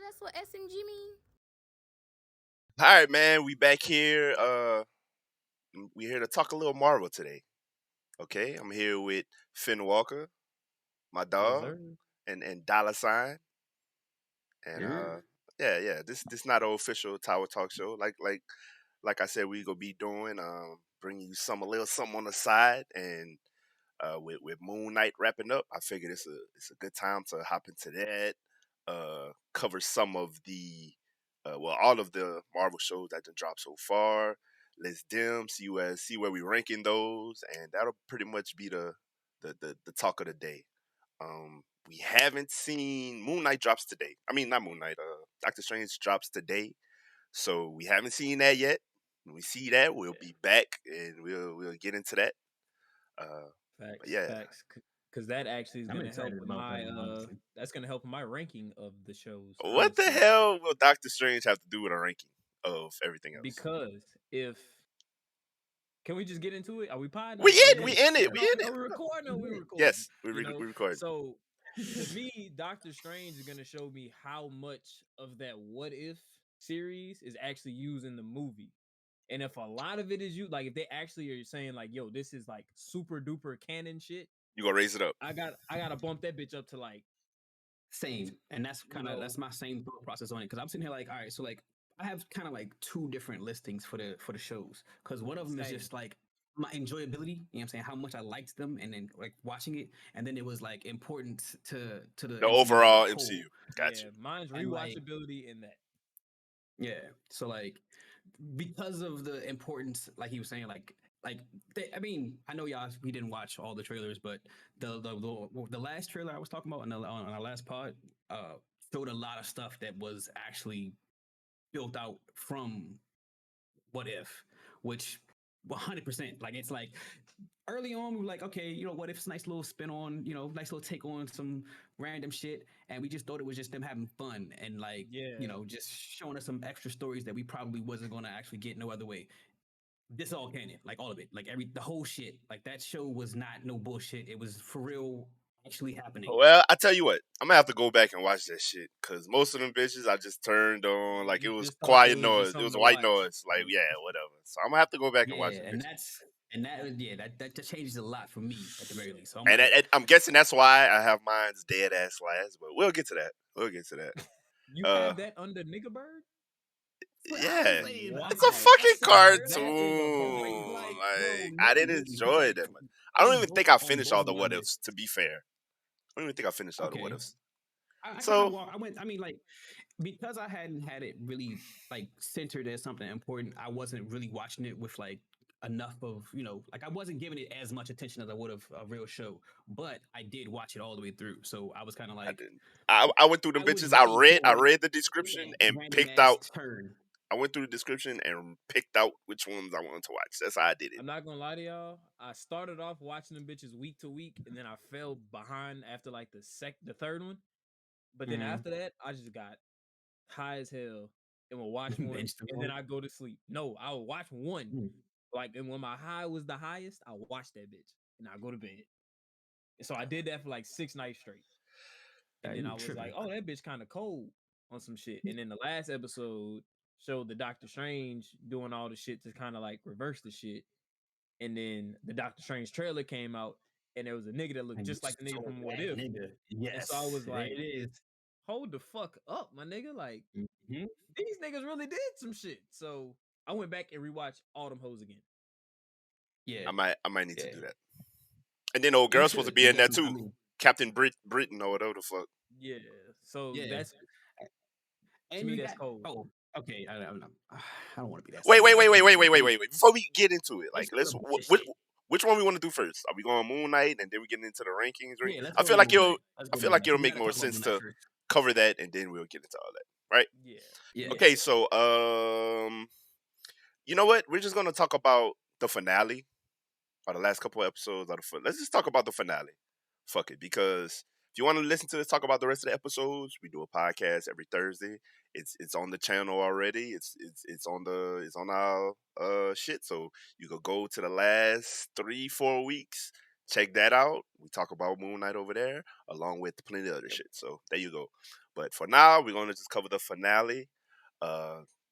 that's what SMG mean? All right, man. We back here. We here to talk a little Marvel today. Okay, I'm here with PhinWalker, my Yes, dog, sir. and $. And Yeah. yeah. This not an official Tower Talk show. Like I said, we gonna be doing bringing you a little something on the side. And with Moon Knight wrapping up, I figured it's a good time to hop into that. Cover some of the all of the Marvel shows that done dropped so far. Let's see where we ranking those, and that'll pretty much be the talk of the day. We haven't seen Moon Knight drops today. I mean, not Moon Knight. Doctor Strange drops today, so we haven't seen that yet. When we see that, we'll be back and we'll get into that. But Facts, yeah, facts. Because that actually is I'm gonna help excited with about my that, honestly. that's gonna help with my ranking of the shows, what the honestly. hell will Doctor Strange have to do with a ranking of everything else? Because if can we just get into it? Are we potting? We Are in, we we in it, are we we, in are it. we recording? Or we Yeah. recording? Yes, we You know. record. So to me, Doctor Strange is gonna show me how much of that what if series is actually used in the movie. And if a lot of it is you, like if they actually are saying like, yo, this is like super duper canon shit, You gonna raise it up? I gotta bump that bitch up to like, Same. And that's you know, that's my same thought process on it. Because I'm sitting here like, all right, so like I have kind of like two different listings for the shows. Because one of them is Same. just like my enjoyability, you know what I'm saying, how much I liked them and then like watching it. And then it was like important to the The MCU as a overall whole. MCU. Got Yeah, you. mine's And like, rewatchability in that. yeah. So like because of the importance, like he was saying, like I mean, I know y'all we didn't watch all the trailers, but the last trailer I was talking about on our last pod showed a lot of stuff that was actually built out from What If, which 100% like it's like early on we were like, okay, you know, What If's a nice little spin on, you know, nice little take on some random shit, and we just thought it was just them having fun and like, Yeah. you know, just showing us some extra stories that we probably wasn't going to actually get no other way. This all canon, like all of it, like the whole shit. Like that show was not no bullshit. It was for real, actually happening. Well, I tell you what, I'm gonna have to go back and watch that shit because most of them bitches I just turned on like it You was just thought quiet it was just noise. It something was to white watch. noise. Like yeah, whatever. So I'm gonna have to go back and watch Yeah, them and bitches. that just changes a lot for me at the very least. So I'm And like, I'm guessing that's why I have mine's dead ass last. But we'll get to that. We'll get to that. You Uh, have that under Nigga Bird? yeah, Wow. it's a fucking That is a cartoon. crazy. like, bro, Like I no, didn't literally, because enjoy it like that much. I don't even think I on finished both all of the what them ifs. is To be fair, I don't even think I finished all the what okay. ifs. I kind So of I went. I mean, like because I hadn't had it really like centered as something important. I wasn't really watching it with like enough of, you know, like I wasn't giving it as much attention as I would have a real show. But I did watch it all the way through, so I was kind of I like didn't. I went through them I was bitches. ready for I it. read the Yeah, description and random picked ass out. turn. I went through the description and picked out which ones I wanted to watch. That's how I did it. I'm not gonna lie to y'all. I started off watching them bitches week to week, and then I fell behind after like the third one. But then Mhm. after that, I just got high as hell and will watch one, Bench them and then all. I go to sleep. No, I will watch one. Like, and when my high was the highest, I watch that bitch and I go to bed. And so I did that for like 6 nights straight. And then You I was like, tripping? oh, that bitch kind of cold on some shit. And then the last episode showed the Doctor Strange doing all the shit to kind of like reverse the shit. And then the Doctor Strange trailer came out, and there was a nigga that looked And you just like the nigga saw from What that If. nigga. And so I Yes, was there like, it is. hold the fuck up, my nigga. Like, Mhm. these niggas really did some shit. So I went back and rewatched all them hoes again. Yeah, I might need to yeah. do that. And then old You girl's supposed to should be in because there I too. mean, Captain Britain or whatever the fuck. Yeah. So yeah. that's to And me, you that's got cold. okay. I don't know. I don't want to be that Wait, silly, wait, but wait, wait, you wait, know, wait, wait, wait, wait. Before we get into it, like let's do a bunch of shit. which one we want to do first? Are we going Moon Knight and then we get into the rankings? Right? Yeah, let's I go feel to like Moon Knight. Let's I go feel Moon like Knight. it'll We make gotta more talk about sense Moon Knight to first. cover that and then we'll get into all that, right? Yeah. Yeah. Okay, so you know what? We're just gonna talk about the finale or the last couple of episodes of let's just talk about the finale. Fuck it, because if you want to listen to us talk about the rest of the episodes, we do a podcast every Thursday. It's on the channel already. It's on our shit. So you could go to the last 3-4 weeks, check that out. We talk about Moon Knight over there, along with plenty of other shit. So there you go. But for now, we're gonna just cover the finale.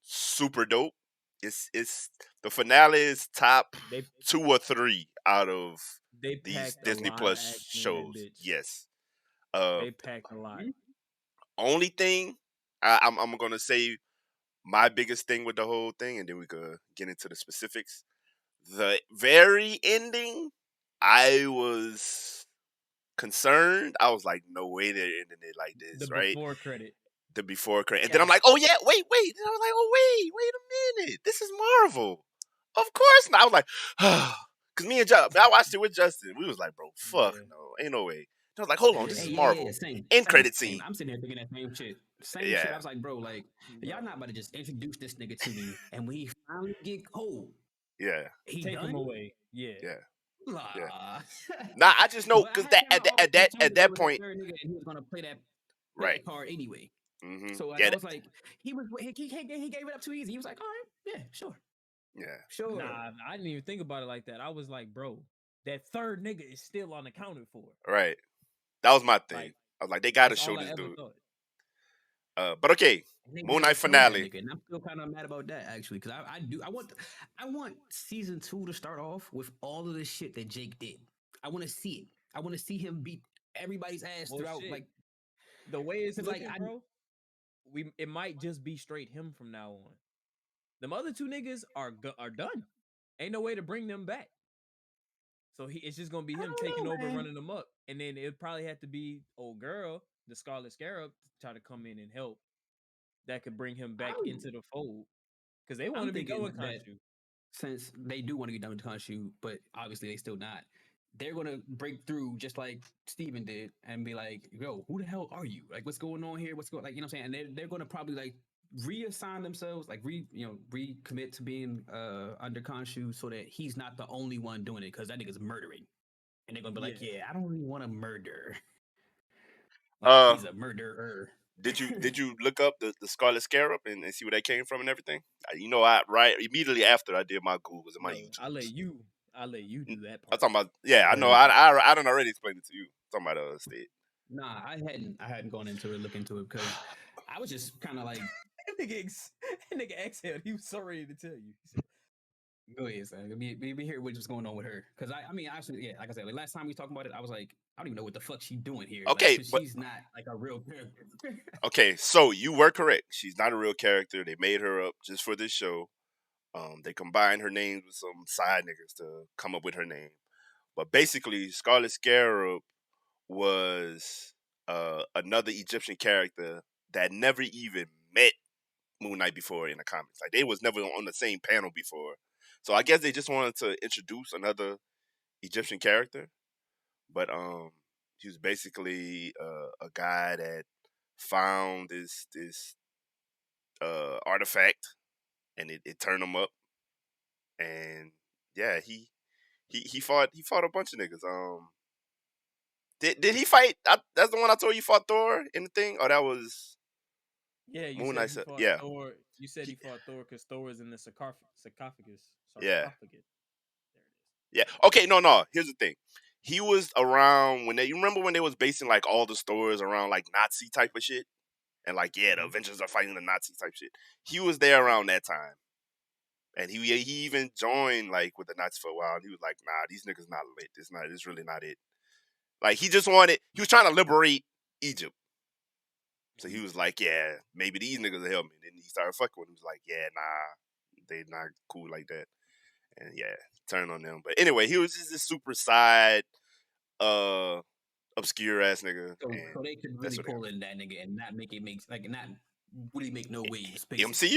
Super dope. It's the finale is top They 2 or 3 out of they these packed a Disney lot of Plus action in that shows. bitch. Yes. Uh, They packed a lot. only thing I'm gonna say my biggest thing with the whole thing, and then we could get into the specifics. The very ending, I was concerned. I was like, no way they're ending it like The this, right? before credit. The before credit. And then Yeah. I'm like, oh yeah, wait. And I was like, oh wait a minute. This is Marvel. Of course not. I was like, because me and Justin, I watched it with Justin. We was like, bro, fuck Yeah. no. Ain't no way. I was like, hold on, this is Marvel. End credit scene. I'm sitting here thinking that same shit. Same Yeah. shit. I was like, bro, like, y'all not about to just introduce this nigga to me, and when he finally get cold, Yeah. he Take done? him away. Yeah. Yeah. Nah. Nah, I just know But I because had that kinda at that always at that assumed point, there was a third nigga and he was gonna play that right? card anyway. Mm-hmm. So like, Yeah. I was like, he gave it up too easy. He was like, all right, yeah, sure. Nah, I didn't even think about it like that. I was like, bro, that third nigga is still unaccounted for. Right. That was my thing. Like, I was like, they gotta that's show all I this ever dude. thought. But okay, And they Moon never Knight showed that finale. nigga, and I'm still kind of mad about that actually, because I want season 2 to start off with all of the shit that Jake did. I want to see it. I want to see him beat everybody's ass Well, throughout. shit. Like The way it's 'cause, looking, like, bro, it might just be straight him from now on. Them other two niggas are done. Ain't no way to bring them back. So it's just gonna be I him don't taking know, over, man. running them up, and then it probably have to be old girl, the Scarlet Scarab, to try to come in and help. That could bring him back into the fold because they want I'm to be done thinking with that Khonshu. since they do want to get done with Khonshu, but obviously they still not. They're gonna break through just like Steven did and be like, "Yo, who the hell are you? Like, what's going on here? What's going like you know what I'm saying?" And they're gonna probably like reassign themselves, like recommit to being under Khonshu so that he's not the only one doing it because that nigga's murdering, and they're gonna be like, "Yeah, I don't really want to murder." Like he's a murderer. Did you look up the Scarlet Scarab and see where that came from and everything? I right immediately after I did my Googles and my Bro, YouTube. I'll let you do that I'm part. talking about I know I done already explained it to you. I'm talking about state. Nah, I hadn't gone into it, look into it because I was just kind of like, nigga exhaled. He was so ready to tell you. He said, go ahead, son. We hear what's going on with her because I mean, actually, yeah, like I said, like last time we talked about it, I was like, I don't even know what the fuck she's doing here. Okay, like, but she's not like a real character. okay, so you were correct. She's not a real character. They made her up just for this show. They combined her names with some side niggas to come up with her name. But basically, Scarlet Scarab was another Egyptian character that never even met Moon Knight before in the comics. Like they was never on the same panel before. So I guess they just wanted to introduce another Egyptian character. But he was basically a guy that found this artifact and it turned him up. And yeah, he fought a bunch of niggas. Did he fight? That's the one I told you fought Thor in the thing. Oh, that was yeah, you Moon said Knight. he fought Yeah, Thor. You said he fought Thor because Thor is in the sarcophagus. yeah, Sarcophagus. yeah. Okay, no. Here's the thing. He was around when you remember when they was basing like all the stories around like Nazi type of shit, and like the Avengers are fighting the Nazi type shit. He was there around that time, and he even joined like with the Nazis for a while. And he was like, nah, these niggas not lit. This really not it. Like he was trying to liberate Egypt. So he was like, yeah, maybe these niggas will help me. Then he started fucking with him. He was like, yeah, nah, they not cool like that. And yeah, turn on them. But anyway, he was just this super side, obscure ass nigga. So they could really pull in that nigga and not not really make no waves. Basically.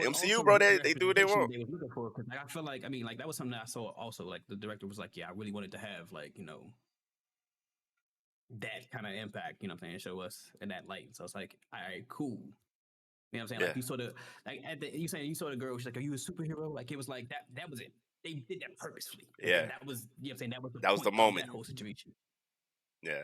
MCU, bro. They do what they want. They was looking for because I feel like that was something that I saw also. Like the director was like, yeah, I really wanted to have that kind of impact. You know what I'm saying? Show us in that light. So it's like, all right, cool. You know what I'm saying? Yeah. Like you saw you saw the girl. She's like, are you a superhero? Like it was like that. That was it. They did that purposefully. Yeah. That was I'm saying that was the moment. Of that whole situation. Yeah.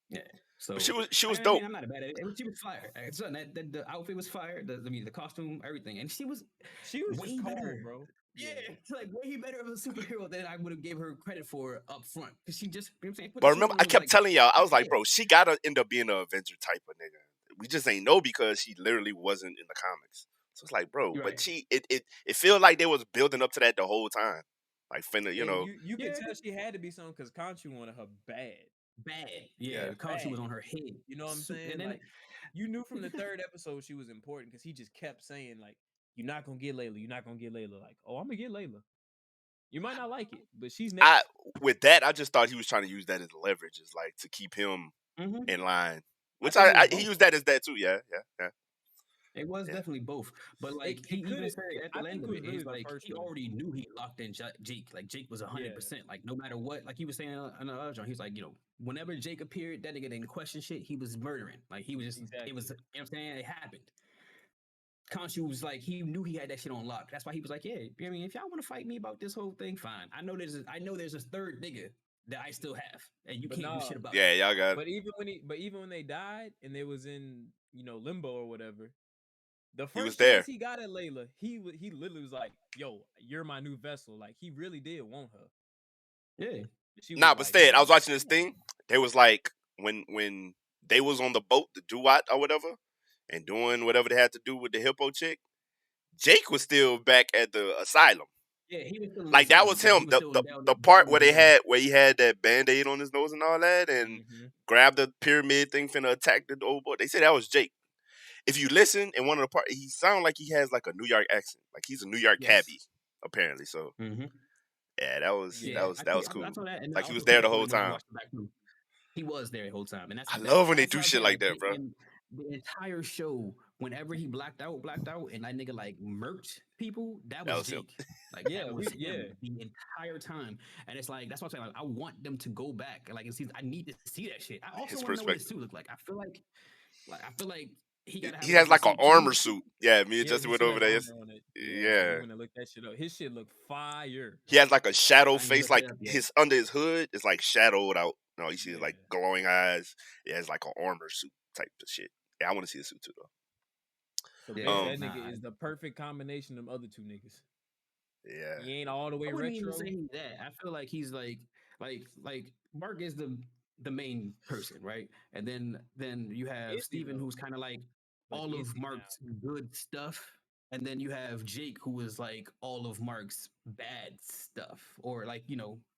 Yeah. So but she was I dope. mean, I'm not bad at it. She was fire. The outfit was fire. The costume, everything, and she was way just cold, better, bro. Yeah, it's like way better of a superhero than I would have gave her credit for up front. Because she just, you know what I'm saying, put But the suit remember, on I and was kept like, telling y'all, I was like, yeah. bro, she gotta end up being an Avenger type of nigga. We just ain't know because she literally wasn't in the comics. So it's like, bro, You're but right. it felt like they was building up to that the whole time. Like finna, you And know, you could Yeah, tell she had to be something because Khonshu wanted her bad. bad. Yeah, yeah. the Khonshu was on her head. You know what I'm saying? And then, Like you knew from the third episode she was important because he just kept saying like, "You're not gonna get Layla. You're not gonna get Layla." Like, oh, I'm gonna get Layla. You might not like it, but she's I next. with that, I just thought he was trying to use that as leverage, as like to keep him mhm, in line. I Which think it was he both. used that as that too. Yeah, yeah, it was yeah, definitely both. But like he It could. even said at I the think end it of was it, really he's the like first he one. already knew he locked in Jake. Like Jake was Yeah. 100%. Like no matter what, like he was saying on the other joint, he's like, whenever Jake appeared, that nigga didn't question shit. He was murdering. Like he was just, it was, Exactly. you know what I'm saying? It happened. Khonshu was like, he knew he had that shit on lock. That's why he was like, yeah, I mean, if y'all want to fight me about this whole thing, fine. I know there's a third nigga that I still have, and you But can't do no. shit about yeah. it. Y'all got But even when they died and they was in limbo or whatever, the he was first chance there. he got at Layla, he literally was like, "Yo, you're my new vessel." Like he really did want her. Yeah. She was Nah, but like, instead, I "Man, was watching this come on." thing. They was like when they was on the boat, the Duat or whatever, and doing whatever they had to do with the hippo chick. Jake was still back at the asylum. Yeah, he was still in the Like that asylum. was Like he him. was still The down part with where Deanna. where he had that band-aid on his nose and all that, and Mm-hmm. grabbed the pyramid thing finna attack the old boy. They said that was Jake. If you listen in one of the part, he sounded like he has like a New York accent. Like he's a New York Yes. cabbie, apparently. So Mm-hmm. yeah, Yeah, that was I cool. saw that, and I Like he was also see there the that whole when I time. watched it back through. He was there the whole time, and I love when they that's do what I'm shit saying. like Like that, bro. and the entire show, whenever he blacked out, and that nigga like murked people, that That was was him. Jake. Like Yeah, that was yeah. him the entire time. And it's like that's what I'm saying. Like I want them to go back. Like I need to see that shit. I also His want to know what his perspective. suit looked like. I feel like he gotta have He a has different like an suit too. armor suit. Yeah, me and Yeah, Justin he went still over has there. armor on it. Yeah, we Yeah, want to look that shit up. His shit look fire. he has like a shadow I ain't face. looked it Like up yet. his under his hood is like shadowed out. No, you see his Yeah. like glowing eyes. It has like an armor suit type of shit. Yeah, I want to see the suit too though. So Yeah, basically, that nah. nigga is the perfect combination of other two niggas. Yeah. He ain't all the way I wouldn't even retro. say he's that. I feel like he's like Mark is the main person, right? And then you have Is he Steven, though? who's kind of like But all is of he now? Mark's good stuff. And then you have Jake, who is like all of Mark's bad stuff, or like,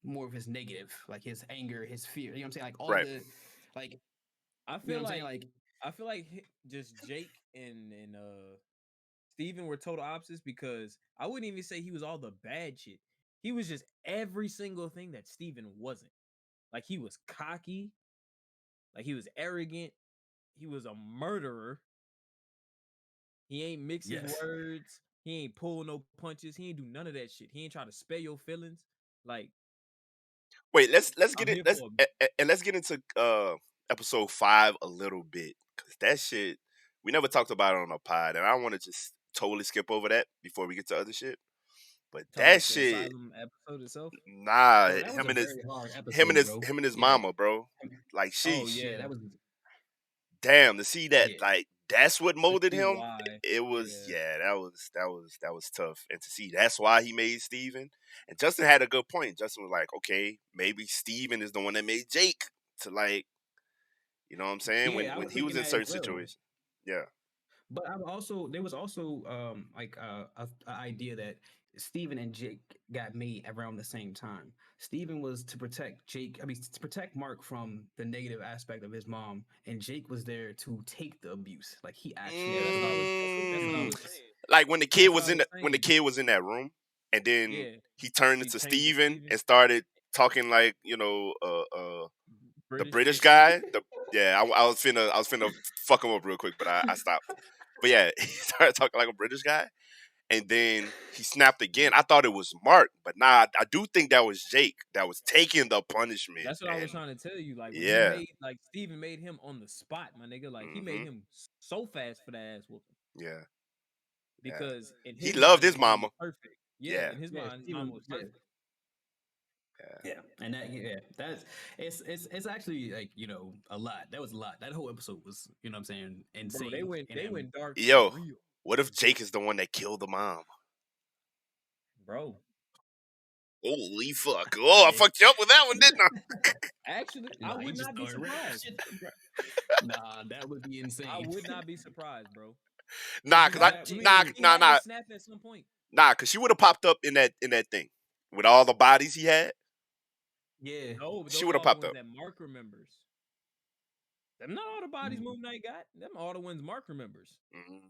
more of his negative, like his anger, his fear. You know what I'm saying? Like all Right. the like, I you know feel what I'm saying? like Like, just Jake and Steven were total opposites because I wouldn't even say he was all the bad shit. He was just every single thing that Steven wasn't. Like he was cocky, like he was arrogant, he was a murderer. He ain't mix his yes. words, he ain't pull no punches, he ain't do none of that shit. He ain't try to spare your feelings. Like Wait, let's get I'm it. here Let's for and let's get into episode 5 a little bit because that shit we never talked about it on a pod, and I want to just totally skip over that before we get to other shit. But talking that about the shit, asylum episode itself. nah, Bro, that was a very hard him and episode, bro. his Yeah. mama, bro. Like Oh sheesh, Yeah, yeah, that was damn to see that yeah. like that's what to molded see him. why. It was Yeah, yeah, that was tough, and to see that's why he made Steven. And Justin had a good point. Justin was like, okay, maybe Steven is the one that made Jake to like, you know what I'm saying? Yeah, I When was he was thinking in that as certain well. situations, yeah, But there was also like a idea that Steven and Jake got made around the same time. Steven was to protect Jake, I mean to protect Mark from the negative aspect of his mom, and Jake was there to take the abuse. Like he actually yeah. That's what I was. That's what I mm, was saying. like That's what I was when the saying. kid was in that room, and then Yeah, he turned he into changed to Steven Steven. and started talking like the British. British guy. I was finna fuck him up real quick, but I stopped. But yeah, he started talking like a British guy, and then he snapped again. I thought it was Mark, but nah, I do think that was Jake that was taking the punishment. That's what I was And trying to tell you. Like when he yeah, made like Steven made him on the spot, my nigga. Like he made hmm him so fast for that ass whooping yeah, yeah. because in He his loved mind his his mom mama. was perfect. Yeah, Yeah, in his yeah, mind his mama Steven, was yeah. perfect. yeah. Yeah, and that's it's actually like a lot. That was a lot. That whole episode was what I'm saying Bro, insane. they And went dark for Yo, real. what if Jake is the one that killed the mom? bro. Holy fuck! Oh, I Right. fucked you up with that one, didn't I? Actually, I Nah, he would just not be throwing random surprised. shit, bro. Nah, that would be insane. I would not be surprised, bro. Nah, You cause I got, nah he nah had to nah snap at some point. nah, cause she would have popped up in that thing with all the bodies he had. Yeah. No, but She those would are have all the popped ones up. that Mark remembers. Them not all the bodies Moon Knight got. Them all the ones Mark remembers. Mm,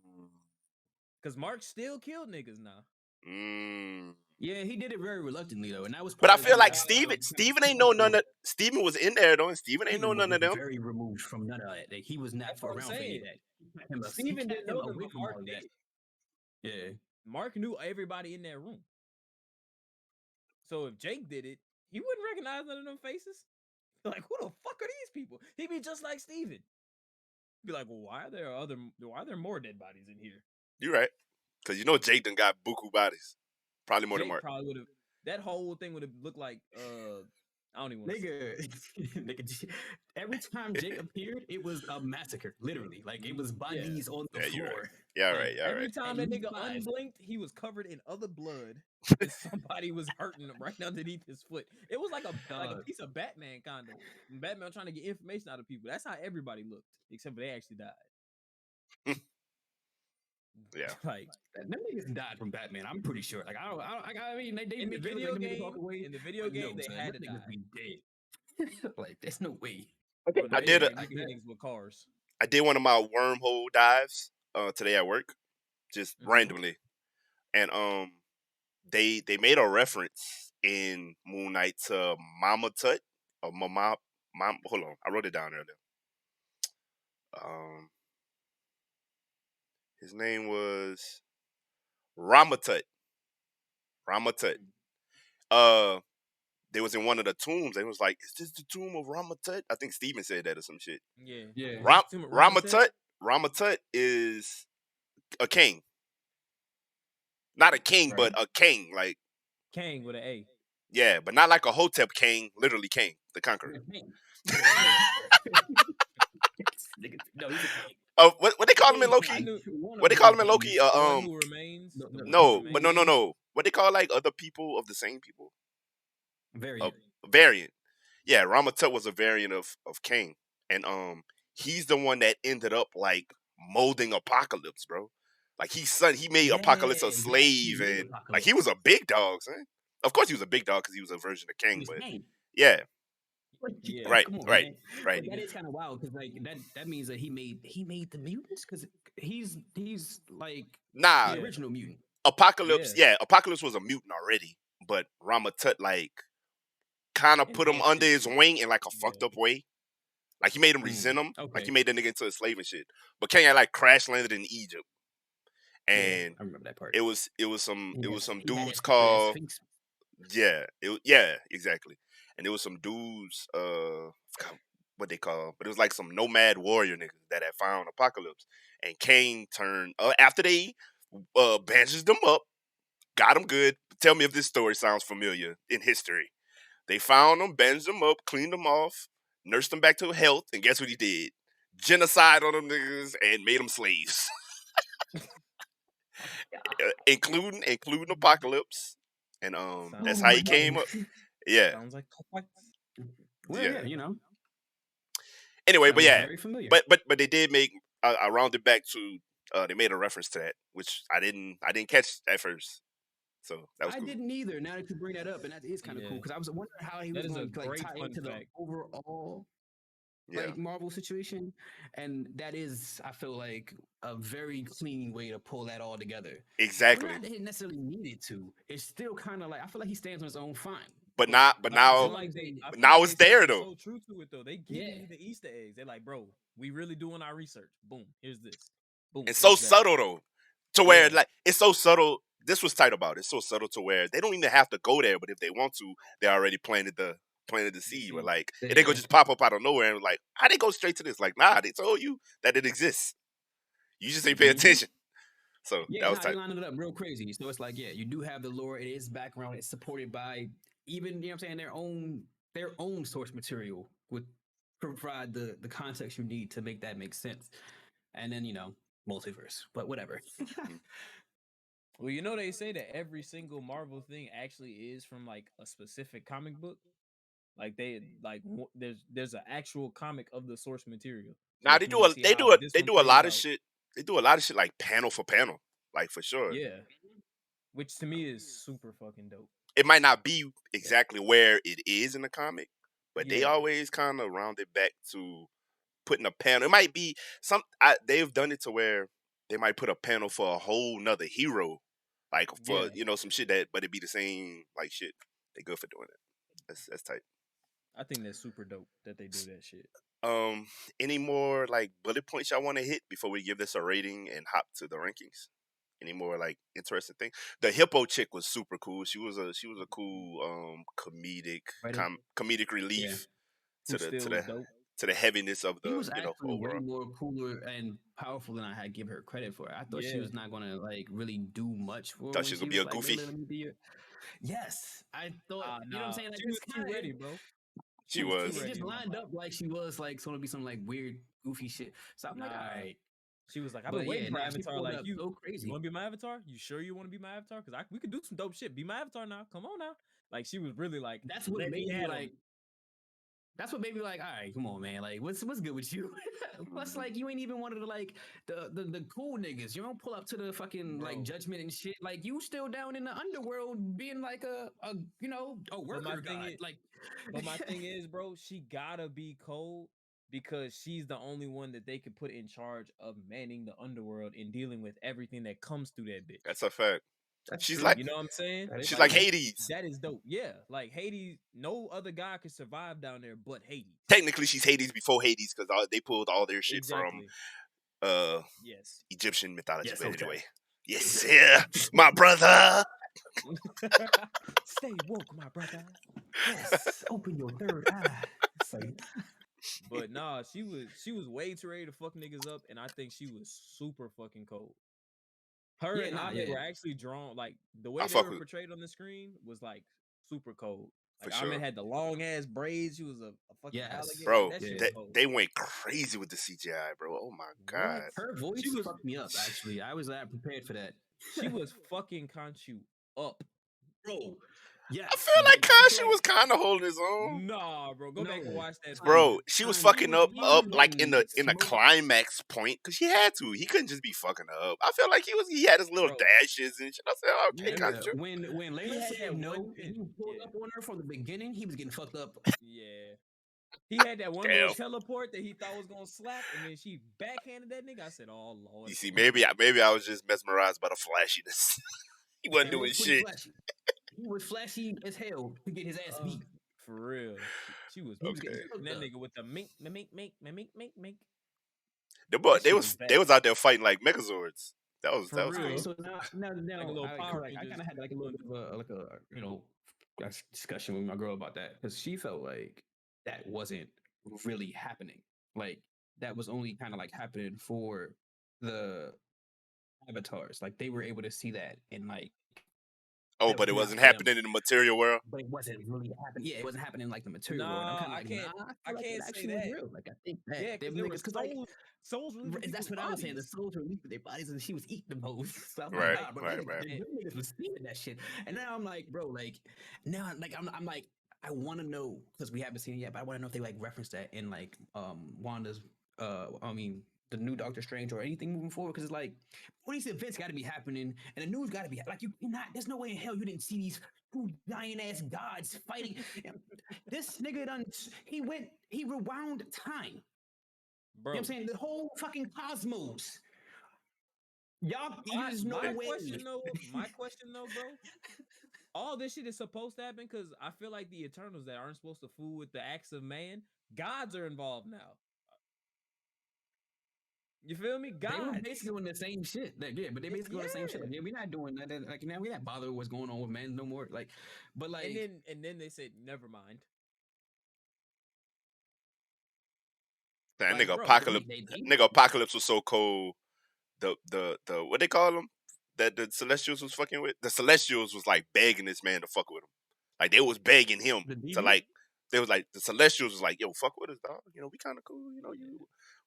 Cause Mark still killed niggas now. mm. Yeah, he did it very reluctantly though, and that was But part I of feel the like how I was kind of Steven ain't pissed know off none with. of Steven was in there though, and Steven ain't know Steven none was of them. very removed from none of that. Like, he was not That's what I'm around for any of saying. that. He Steven kept didn't him know them, away but from Mark all of that. did. Yeah. Mark knew everybody in that room. So if Jake did it, he wouldn't recognize none of them faces. Like, who the fuck are these people? He'd be just like Steven. Be like, well, why are there more dead bodies in here? You right, cause you know Jake done got buku bodies, probably more than Jake Mark. probably would have. That whole thing would have looked like I don't even want to say. Nigga, every time Jake appeared, it was a massacre. Literally, like it was Yeah. bodies on the Yeah, you right. floor. Yeah, Like, right. Yeah, Every right. time at that least nigga 5. unblinked, he was covered in other blood, and somebody was hurting him right underneath his foot. It was like a Dog. piece of Batman kind of. Batman trying to get information out of people. That's how everybody looked, except for they actually died. Yeah. Like Them niggas died from Batman. I'm pretty sure. Like I mean, they in the make it look like video them niggas walk game, away. But they no, son, had them to die. niggas be dead. Like, there's no way. Bro, in the I video did a game, you can hit niggas with cars. I did one of my wormhole dives today at work, just randomly, and they made a reference in Moon Knight to Mama Tut or Mama Mom. Hold on, I wrote it down earlier. Um, his name was Ramatut. Ramatut. Uh, they was in one of the tombs. They was like, "Is this the tomb of Ramatut?" I think Steven said that or some shit. Yeah. Yeah. Ramatut. Ramatut is a king, not a king, Right. but a king. Like, Kang with an A. yeah, but not like a Hotep king, literally king, the conqueror. No, he's a king. What they call him in A Loki? I king. knew One What of they them call is him in a king. Loki? the one who remains. The one who No, but remains. no. What they call like other people of the same people? Variant. A variant. Yeah, Ramatut was a variant of King, and he's the one that ended up like molding Apocalypse, bro. Like he made Yeah, Apocalypse a yes, he slave, made and like he Apocalypse. was a big dog, son. Of course, he was a big dog because he was a version of He King, was but king. yeah, Yeah. right, Come on, right, man. right. But that is kind of wild because like that means that he made the mutants because he's like Nah, the Yeah. original mutant. Apocalypse. Yeah. Yeah, Apocalypse was a mutant already, but Ramatut like kind of put him Enhanced under it. his wing in like a Yeah. fucked up way. Like he made him resent him. Like he Okay. made that nigga into a slave and shit. But Kenya like crash landed in Egypt, Yeah, and I remember that part. it was some He had that dudes stupid ass called Sphinx. yeah exactly, and it was some dudes forgot what they call, but it was like some nomad warrior niggas that had found Apocalypse, and Kane turned after they bandaged them up, got them good. Tell me if this story sounds familiar in history. They found them, bandaged them up, cleaned them off, nursed them back to health, and guess what he did? Genocide on them niggas and made them slaves, including Apocalypse, and Sounds that's Oh how like he my came god. up. Yeah, sounds like Hawkeye. Well, yeah. yeah, Anyway, but sounds yeah, very familiar. but they did make I rounded back to they made a reference to that, which I didn't catch at first, so that was I cool. didn't either. Now that you bring that up, and that is kind of cool Yeah. because I was wondering how he That was is a going to like great tie fun into the fact. overall Yeah, like Marvel situation, and that is, I feel like, a very clean way to pull that all together. Well, exactly. not that he necessarily needed to. It's still kind of like I feel like he stands on his own fine. But But not but But I as feel now long like as they, it's there stayed though. so true to it though. They yeah, giving you the Easter eggs. They're like, bro, we really doing our research. Boom, here's this. Boom, It's so here's that. subtle though, to where Yeah. like it's so subtle. This was tight about it. It's so subtle to where they don't even have to go there, but if they want to, they already planted the seed. Where See, like yeah, they go just pop up out of nowhere and like, how they go straight to this? Like, nah, they told you that it exists. You just ain't pay mm-hmm. attention. So yeah. that was Nah, they tight. lining it up real crazy. So it's like, yeah, you do have the lore. It is background. It's supported by even you know what I'm saying their own source material would provide the context you need to make that make sense. And then multiverse, but whatever. Well, you know they say that every single Marvel thing actually is from like a specific comic book. Like there's an actual comic of the source material. So Now if you want to see how this they one do a plays lot of out, shit. They do a lot of shit like panel for panel, like for sure. yeah, which to me is super fucking dope. It might not be Like, exactly where it is in the comic, but they yeah, always kind of round it back to putting a panel. It might be they've done it to where they might put a panel for a whole nother hero, like for yeah. some shit that, but it be the same like shit. They good for doing it. That's tight. I think that's super dope that they do that shit. Um, any more like bullet points y'all want to hit before we give this a rating and hop to the rankings? Any more like interesting thing? The hippo chick was super cool. She was a cool Right? comedic Yeah. relief Who to the still was dope? heaviness of She the was actually way overall. more cooler and powerful than I had give her credit for. I thought she Yeah. was not gonna like really do much for Thought when she was she gonna be was a like, goofy. let me be your. Yes, I thought. You know what I'm Nah, saying? Like she it's was too kind of ready, bro. She She was too was. it ready just in my lined mind. up like she was like going to be some like weird goofy shit. So I'm like, all Nah. right. She was like, I've But been yeah, waiting for nah, she Avatar. pulled Like, up you so want crazy. to be my Avatar? You sure you want to be my Avatar? Because we could do some dope shit. Be my Avatar now. Come on now. Like, she was really like, That's what let made me me at him. like. That's what made me like, all right, come on, man. Like, what's good with you? Plus, like, you ain't even one of the like the cool niggas. You don't pull up to the fucking Bro. like judgment and shit. Like, you still down in the underworld being like a worker thing god. is- Like, But my thing is, bro, she gotta be cold because she's the only one that they could put in charge of manning the underworld and dealing with everything that comes through that bitch. That's a fact. that's She's true. like You know what I'm saying? That is she's true. like Hades. That is dope. Yeah, like Hades, no other guy could survive down there but Hades. Technically, she's Hades before Hades because they pulled all their shit from Exactly. Yes. Egyptian mythology. Yes, But okay. anyway, yes, yeah, my brother. Stay woke, my brother. Yes, open your third eye. It's like, But nah, she was way too ready to fuck niggas up, and I think she was super fucking cold. Her yeah, and nah, Ahmed yeah. were actually drawn like the way I they fuck were with portrayed on the screen was like super cold. for Like Ahmed sure, had the long ass braids. She was a fucking Yes. alligator. Like bro. that shit Yeah. was That cold. they went crazy with the CGI, bro. Oh my What? god. Her voice She was fucked me up. Actually, I was not prepared for that. she was fucking Conchu up. Bro. I Yes, feel like but I feel Kashi like was kind of holding his own. Nah, bro. Go back and no, watch that time, footage. Bro, she was time. fucking up Even like in when the Smoke, climax point because she had to. He couldn't just be fucking her up. I feel like he had his little Bro. dashes and shit. I said, oh, okay, Nigga, Kashi. when he Layla had said that one no and pinch. he pulled Yeah. up on her from the beginning, he was getting fucked up. Yeah. He had that one little Damn. teleport that he thought was gonna slap, and then she backhanded that nigga. I said, "Oh Lord." You see, maybe I was just mesmerized by the flashiness. He wasn't It was doing pretty shit. flashy. He was flashy as hell to get his ass beat. For real, she was He was getting Okay. fucking fucked that up. nigga with the mink. They shit was was bad. they was out there fighting like Megazords. That was For All right, real. cool. so now, Like a little I Power correct. I Rangers. kind of had like a little bit of a discussion with my girl about that because she felt like that wasn't really happening. Like that was only kind of like happening for the avatars. Like they were able to see that and like Oh, that was but it enough wasn't for them. happening in the material world. But it wasn't really happening. Yeah, it wasn't happening like the material world. And I'm Nah, kind of I like, can't. nah, I I feel like it can't say actually was that. real. Like I think that Yeah, them because there were niggas, because like souls really leaving that's what people's I was saying. The bodies. souls were leaving their bodies, and she was eating them hoes. So I'm like, Right, nah, bro, right, them right. niggas was stealing that shit. And now I'm like, bro, like now, like I'm like, I want to know because we haven't seen it yet, but I want to know if they like reference that in like Wanda's, I mean, the new Doctor Strange or anything moving forward. Because it's like all these events got to be happening, and the news got to be like you not. There's no way in hell you didn't see these two giant ass gods fighting. This nigga done. He rewound time. Bro, You know what I'm saying? The whole fucking cosmos. Y'all, there's no my way. question though, bro. All this shit is supposed to happen because I feel like the Eternals that aren't supposed to fool with the acts of man, gods are involved now. You feel me? They were Gods. basically doing the same shit. Yeah, but they basically doing the same shit. Like, yeah, we're not doing that. Like, now we not bother what's going on with men no more. Like, but like, And then they said, never mind. That Like, nigga bro, Apocalypse. they Nigga Apocalypse was so cold. The what they call them that the Celestials was fucking with. The Celestials was like begging this man to fuck with him. Like they was begging him the to demon. like. They was like the Celestials was like, yo, fuck with us, dog. You know, we kind of cool. You know,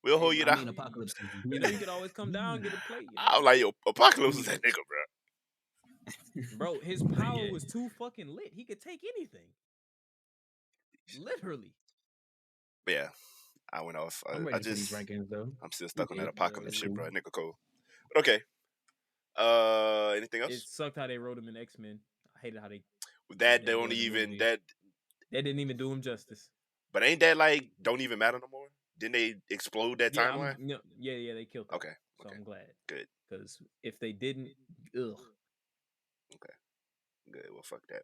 we'll hold you I down. mean, Apocalypse. you know, you could always come down and get a plate. You know? I was like, yo, Apocalypse was that nigga, bro. Bro, his But power yeah. was too fucking lit. He could take anything. Literally. But yeah, I went off. I'm I ready for these just, rankings though. I'm still stuck on that Yeah, apocalypse it's shit, cool. bro. Nigga cool. But okay. Anything It else? sucked how they wrote him in X-Men. I hated how they That they didn't do don't in the even movie. that. They didn't even do him justice. But ain't that like don't even matter no more? Didn't they explode that Yeah, timeline? yeah, they killed that. Okay. So Okay. I'm glad. Good. Because if they didn't, ugh. Okay. Good. Well, fuck that.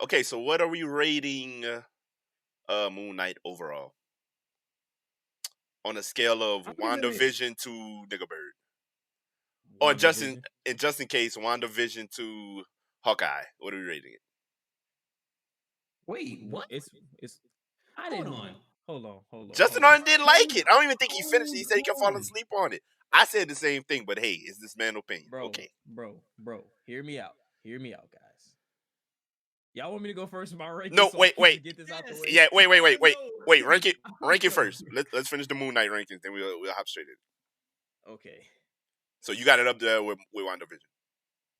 Okay. So what are we rating? Moon Knight overall on a scale of I'm gonna give it. WandaVision to Nigga Bird, or WandaVision. just in case WandaVision to Hawkeye. What are we rating it? Wait, what? It's I Hold didn't on. Justin hold on. Arden didn't like it. I don't even think he finished it. He Hold said he kept falling on. asleep on it. I said the same thing, but hey, it's this man's opinion. Okay. Bro. Hear me out. Hear me out, guys. Y'all want me to go first in my rankings No, so wait. we can get this out the way? Yeah, wait. I wanna know. Rank it. I wanna Rank it know. first. Let's finish the Moon Knight rankings, then we'll hop straight in. Okay. So you got it up there with WandaVision.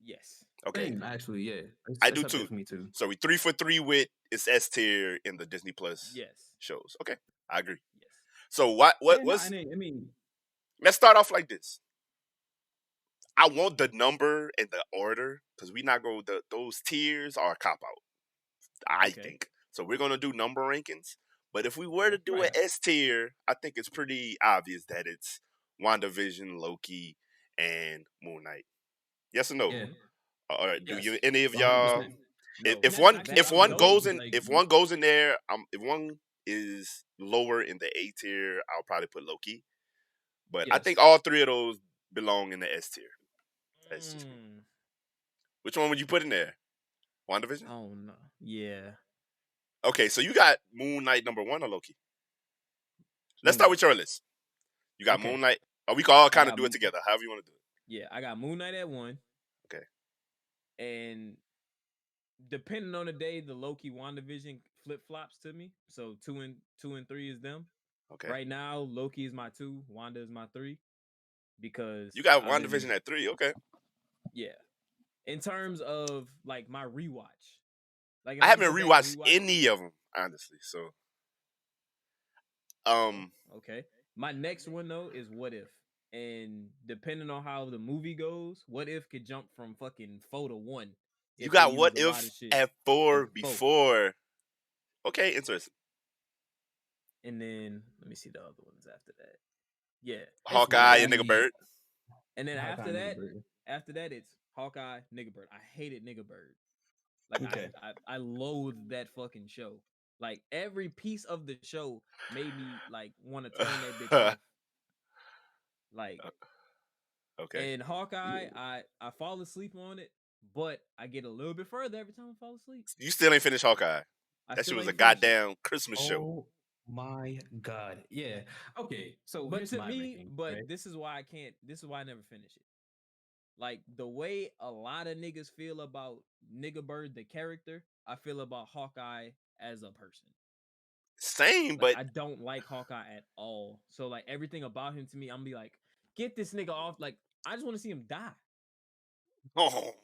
Yes. Okay, Same, actually, yeah. I It's do up there too. for me too. So we 3 for 3 with it's S tier in the Disney Plus Yes. shows. Okay, I agree. Yes. So Yeah, no, what's? I mean, Let's start off like this. I want the number and the order because we not go. Those tiers are a cop out. I Okay. think so. We're gonna do number rankings, but if we were to Okay. do right. an S tier, I think it's pretty obvious that it's WandaVision, Loki, and Moon Knight. Yes or no? Yeah. All right. Do Yes. you any of y'all? 100%. No. If And one actually, if I'll one go goes because in like if one goes in there, if one is lower in the A tier, I'll probably put Loki. But I think yes. all three of those belong in the S tier. That's just me. Mm, Which one would you put in there? WandaVision? oh no. Yeah. Okay, so you got Moon Knight number one or Loki? Let's Moon start Knight. with your list. You got Okay. Moon Knight. Or we can all I kind of got do it together, however you want to do it. yeah, I got Moon Knight at 1. Okay. And depending on the day, the Loki WandaVision flip flops to me. So 2 and 3 is them. Okay. Right now, Loki is my 2, Wanda is my 3. Because You got I've been WandaVision at 3. Okay. yeah. In terms of like my rewatch. Like if I I haven't go back and rewatched rewatch any of them, honestly. So, okay. My next one though is What If. And depending on how the movie goes, What If could jump from fucking 4 to 1 you if they got use What a lot If of shit at 4 into 4. before. Okay, interesting. And then let me see the other ones after that. Yeah. It's What Hawkeye If. and Nigga Bird. And then Hawkeye nigga bird. after that, it's Hawkeye, Nigga Bird. I hated Nigga Bird. Like Okay. I loathed that fucking show. Like every piece of the show made me like want to turn that bitch off. Like Okay. in Hawkeye, Yeah. I fall asleep on it, but I get a little bit further every time I fall asleep. You still ain't finished Hawkeye. I That shit still was a ain't finished it. goddamn Christmas show. Oh my god. Yeah. Okay. So But here's to my me, ranking. but Right? this is why I can't. This is why I never finish it. Like the way a lot of niggas feel about Nigga Bird the character, I feel about Hawkeye as a person. Same, Like but I don't like Hawkeye at all. So like everything about him to me, I'm be like, get this nigga off. Like I just want to see him die. oh,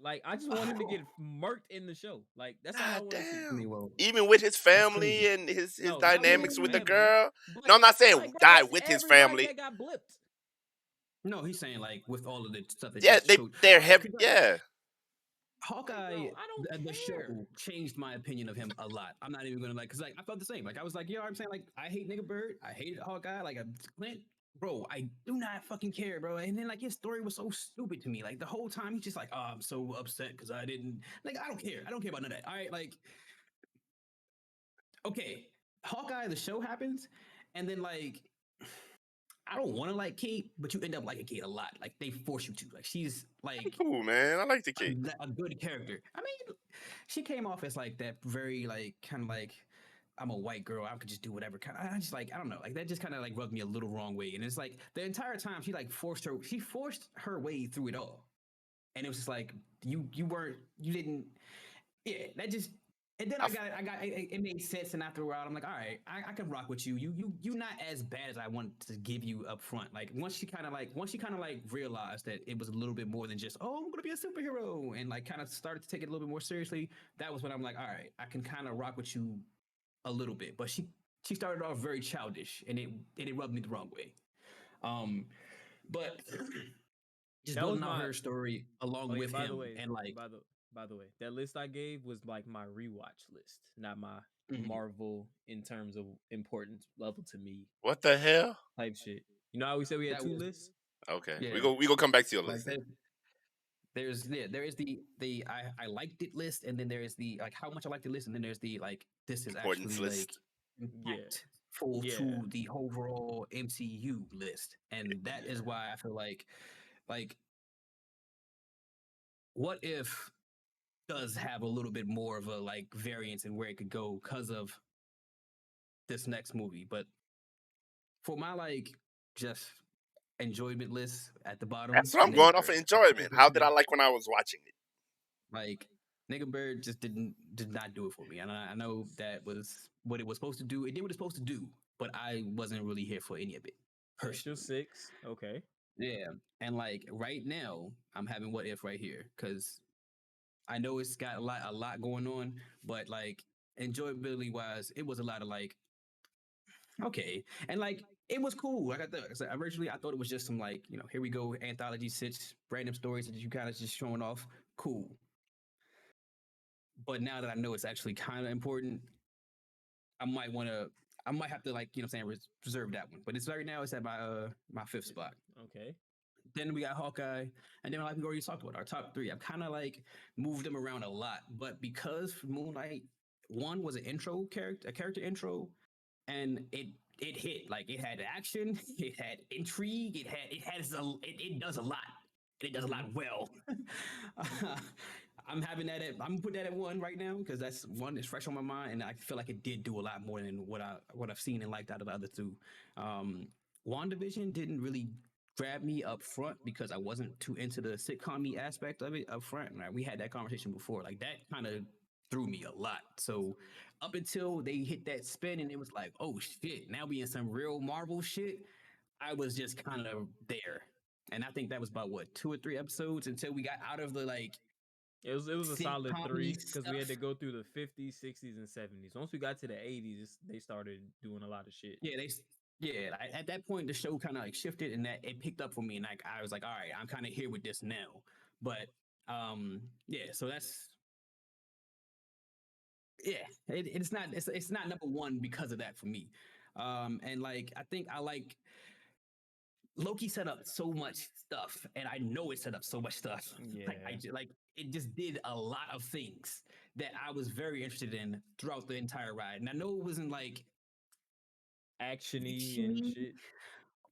Like I just want him to get murked in the show. Like that's all I want to see. I goddamn. mean, well, Even with his that's family crazy. and his No, not with his dynamics with the family, girl. but No, I'm not saying like that die was with his everybody family. that got blipped. No, he's saying like with all of the stuff that Yeah, they showed. they're heavy. 'Cause, like, Yeah. Hawkeye, Bro, I don't the show care. changed my opinion of him a lot. I'm not even gonna like, cause like I felt the same. Like I was like, yo, I'm saying like I hate Nigga Bird, I hated Hawkeye. Like Clint, bro, I do not fucking care, bro. And then like his story was so stupid to me. Like the whole time he's just like, oh, I'm so upset because I didn't like. I don't care. I don't care about none of that. All right, like, okay, Hawkeye, the show happens, and then like. I don't want to like Kate, but you end up liking Kate a lot. Like they force you to. Like she's like Cool, man. I like the kid. a good character. I mean, she came off as like that very like kind of like I'm a white girl. I could just do whatever. Kind of. I just like I don't know. Like that just kind of like rubbed me a little wrong way. And it's like the entire time she like forced her way through it all. And it was just like you didn't. Yeah, that just And then it made sense. And after a while, I'm like, all right, I can rock with you. You not as bad as I want to give you up front. Like once she kind of like realized that it was a little bit more than just, oh, I'm gonna be a superhero, and like kind of started to take it a little bit more seriously. That was when I'm like, all right, I can kind of rock with you a little bit. But she started off very childish, and it rubbed me the wrong way. But just That was building out my. her story along Oh yeah. with him, and like, By the way, that list I gave was like my rewatch list, not my mhm, Marvel in terms of importance level to me What the hell? type shit. You know how we said we had that two was lists? Okay, yeah. we go come back to your Like list then. there is the I liked it list, and then there is the like how much I liked the list, and then there's the like this is Importance actually like list. Yeah. impactful Yeah. to the overall MCU list, and that is Yeah. why I feel like what if does have a little bit more of a like variance in where it could go because of this next movie, but for my like just enjoyment list at the bottom, That's what I'm Nigga going off of Bird. enjoyment. How did I like when I was watching it? Like Nigga Bird just did not do it for me, and I know that was what it was supposed to do. It did what it's supposed to do, but I wasn't really here for any of it That's your personally. 6. Okay. Yeah, and like right now, I'm having what if right here because I know it's got a lot going on, but like enjoyability wise, it was a lot of like okay, and like it was cool. Like originally, I thought it was just some like here we go anthology sits random stories that you kind of just showing off. Cool, but now that I know it's actually kind of important, I might want to. I might have to like saying reserve that one. But it's right now. It's at my fifth spot. Okay. Then we got Hawkeye, and then like we already talked about our top three. I've kind of like moved them around a lot, but because Moon Knight one was an intro character, a character intro, and it hit like it had action, it had intrigue, it does a lot, and it does a lot well. I'm having that I'm gonna put that at one right now because that's one that's fresh on my mind, and I feel like it did do a lot more than what I've seen and liked out of the other two. WandaVision didn't really grab me up front because I wasn't too into the sitcom aspect of it up front. Right? We had that conversation before. Like that kind of threw me a lot. So up until they hit that spin and it was like, oh shit, now we in some real Marvel shit. I was just kind of there. And I think that was about what 2 or 3 episodes until we got out of the like It was a solid sitcom 3 because we had to stuff. go through the 50s, 60s, and 70s. Once we got to the 80s, they started doing a lot of shit. Yeah, at that point the show kind of like shifted and that it picked up for me and like I was like, all right, I'm kind of here with this now. But yeah, so that's yeah, it's not number one because of that for me. And like I think I like Loki set up so much stuff, and I know it set up so much stuff. Like Yeah. like it just did a lot of things that I was very interested in throughout the entire ride. And I know it wasn't like Actiony and actiony, shit.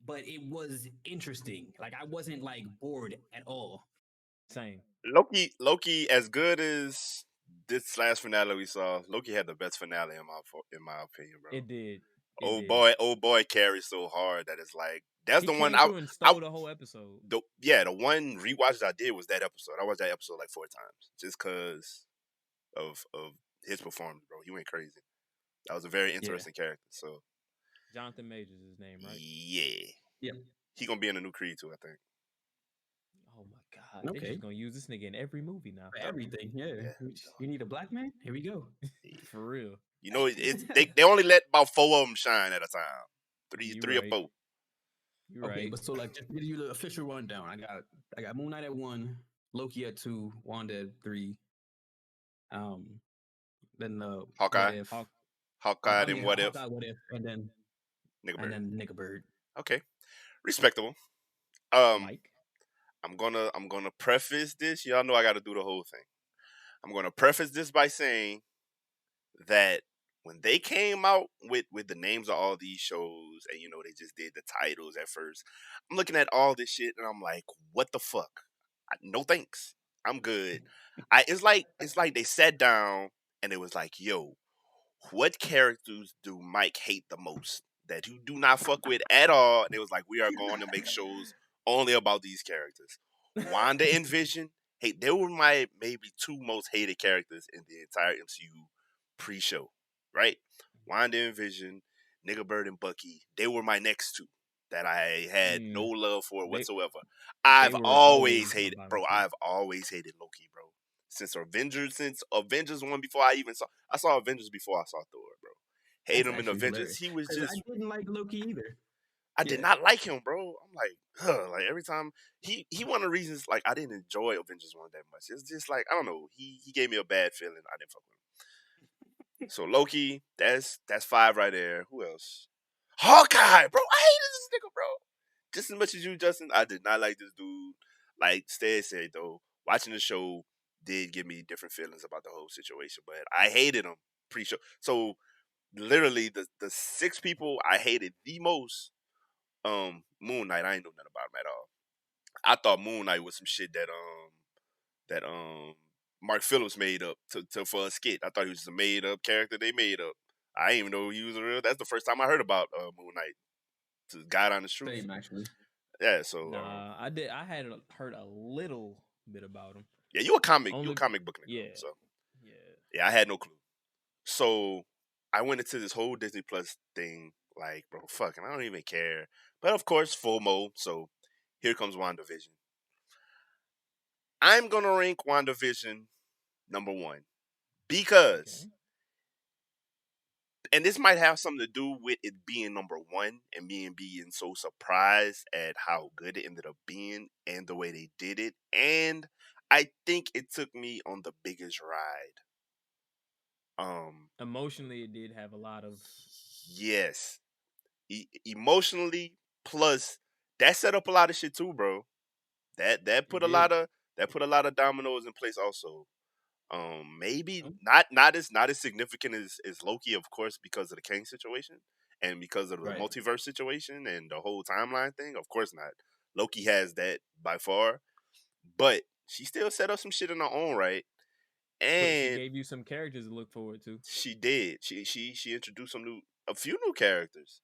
but it was interesting. Like I wasn't like bored at all. Same. Loki, as good as this last finale we saw, Loki had the best finale in my opinion, bro. It did. It did. Old boy carries so hard that it's like that's He the one came through and I stole the whole episode. the one rewatch that I did was that episode. I watched that episode like 4 times just because of his performance, bro. He went crazy. That was a very Yeah. interesting character. So Jonathan Majors is his name, right? yeah, Yeah. he gonna be in a new Creed too, I think. Oh my god. They Okay. just gonna use this nigga in every movie now. For everything. Yeah. Yeah, You need a black man? Here we go. For real. you know, they only let about 4 of them shine at a time. You Three or right. 4. You Okay, right. but so like just to give you the official rundown. I got Moon Knight at 1, Loki at 2, Wanda at 3. Then Hawkeye. What If. Hawkeye, then What If? Hawkeye, What If, and then Nigga Bird. Nigga Bird. Okay, respectable. Mike. I'm gonna preface this. Y'all know I got to do the whole thing. I'm gonna preface this by saying that when they came out with the names of all these shows, and they just did the titles at first, I'm looking at all this shit and I'm like, what the fuck? No thanks. I'm good. It's like they sat down and it was like, yo, what characters do Mike hate the most that you do not fuck with at all? And it was like, we are going to make shows only about these characters. Wanda and Vision, hey, they were my maybe 2 most hated characters in the entire MCU pre-show, right? Wanda and Vision, Nigga Bird and Bucky, they were my next two that I had no love for They whatsoever. they were always my bottom two. I've always hated Loki, bro. Since Avengers one before I saw Avengers before I saw Thor, bro. Hate That's him in actually Avengers. hilarious He was because I just didn't like Loki either. I Yeah. did not like him, bro. I'm like, like every time he one of the reasons like I didn't enjoy Avengers one that much. It's just like I don't know. He gave me a bad feeling. I didn't fuck with him. So Loki, that's 5 right there. Who else? Hawkeye, bro. I hated this nigga, bro. Just as much as you, Justin, I did not like this dude. Like Stead said though, watching the show did give me different feelings about the whole situation, but I hated him pre-show. So literally the 6 people I hated the most, Moon Knight, I ain't know nothing about him at all. I thought Moon Knight was some shit that Mark Phillips made up to for a skit. I thought he was just a made up character they made up. I didn't even know he was real. That's the first time I heard about Moon Knight. To God on the truth. Same actually. Yeah, so Nah, I had heard a little bit about him. yeah, you a comic book nigga. Yeah. So Yeah. yeah, I had no clue. So I went into this whole Disney Plus thing, like, bro, fucking, I don't even care. But of course, FOMO. So here comes WandaVision. I'm gonna rank WandaVision number 1 because, and this might have something to do with it being number 1 and me being so surprised at how good it ended up being and the way they did it. And I think it took me on the biggest ride. Emotionally, it did have a lot of Yes, emotionally, plus that set up a lot of shit too, bro. That put a lot of dominoes in place also. Maybe not as significant as Loki, of course, because of the Kang situation and because of the multiverse situation and the whole timeline thing. Of course not. Loki has that by far, but she still set up some shit in her own right, But she and gave you some characters to look forward to. she did. She introduced a few new characters.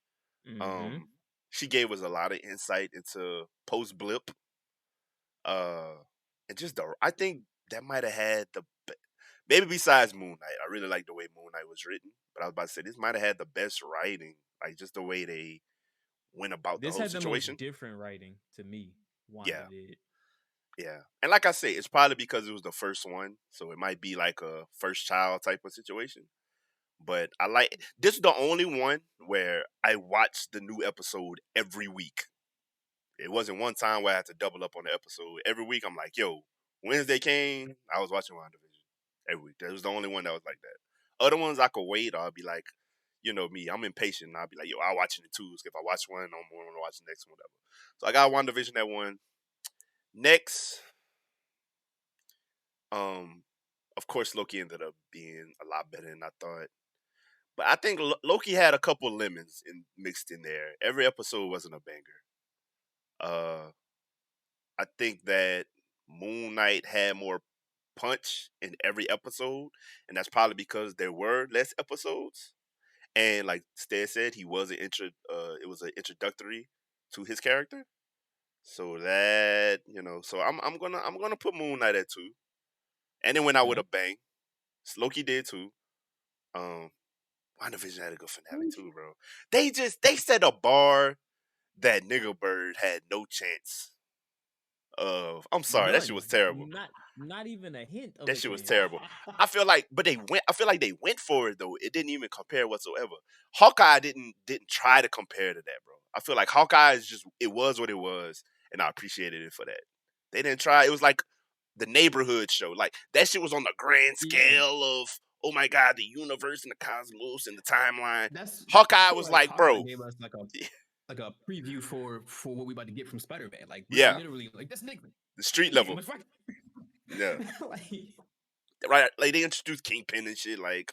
Mm-hmm. She gave us a lot of insight into post blip. And just I think that might have had maybe besides Moon Knight. I really like the way Moon Knight was written, but I was about to say this might have had the best writing, like just the way they went about This the whole had situation. the most different writing to me. Wanda did. Yeah. And like I say, it's probably because it was the first one, so it might be like a first child type of situation. But I like this is the only one where I watched the new episode every week. It wasn't one time where I had to double up on the episode. Every week I'm like, yo, Wednesday came, I was watching WandaVision. Every week. That was the only one that was like that. Other ones I could wait, or I'll be like, you know me, I'm impatient. I'll be like, yo, I'll watch it in twos. If I watch one, I'm going to watch the next one, whatever. So I got WandaVision at 1. Next, of course, Loki ended up being a lot better than I thought. But I think Loki had a couple lemons mixed in there. Every episode wasn't a banger. I think that Moon Knight had more punch in every episode, and that's probably because there were less episodes. And like Stead said, he was it was an introductory to his character. So that, so I'm gonna put Moon Knight at 2. And it went out with a bang. Loki did too. WandaVision had a good finale too, bro. They set a bar that Nigga Bird had no chance of. I'm sorry, that shit was terrible. Not even a hint of That a shit was chance. terrible. I feel like they went for it though. It didn't even compare whatsoever. Hawkeye didn't try to compare to that, bro. I feel like Hawkeye it was what it was, and I appreciated it for that. They didn't try. It was like the neighborhood show. Like that shit was on the grand scale of, oh my god, the universe and the cosmos and the timeline. Hawkeye was like, bro, gave us like a preview for what we about to get from Spider-Man. Like literally like this nigga. The street level. Yeah. Right. Like they introduced Kingpin and shit. Like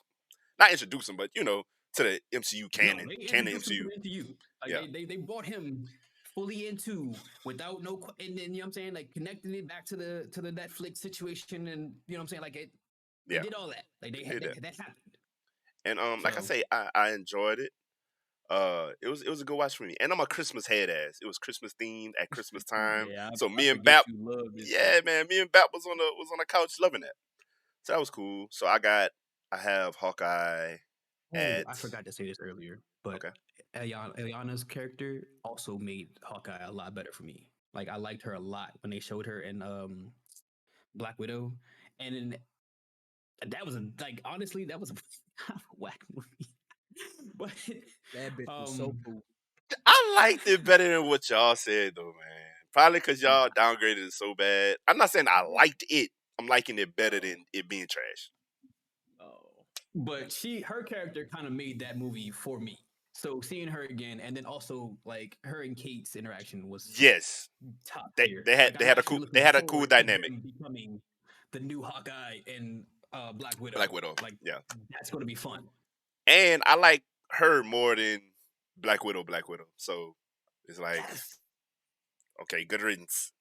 not introduce him, but to the MCU canon. No, they canon MCU. MCU. Like they brought him fully into without and then you know what I'm saying, like connecting it back to the Netflix situation, and you know what I'm saying, like they did all that. Like that happened. And like I say, I enjoyed it. It was a good watch for me, and I'm a Christmas head ass. It was Christmas themed at Christmas time, so me and Bap, man, me and Bap was on the couch loving that. So that was cool. So I got I have Hawkeye Oh, at I forgot to say this earlier, but okay. Eliana's character also made Hawkeye a lot better for me. Like I liked her a lot when they showed her in Black Widow, and in, that was a like honestly that was a whack movie. But That bitch was so um cool. I liked it better than what y'all said though, man. Probably because nah, y'all downgraded it so bad. I'm not saying I liked it. I'm liking it better Oh, than it being trash. oh, but her character kind of made that movie for me. So seeing her again, and then also like her and Kate's interaction was Yes, top they tier. they had Like they I'm had a actually cool they looking had a cool forward to dynamic. them becoming the new Hawkeye and Black Black Widow. Widow, Like yeah, that's going to be fun. and I like her more than Black Widow. Black Widow, so it's like Yes. okay, good riddance.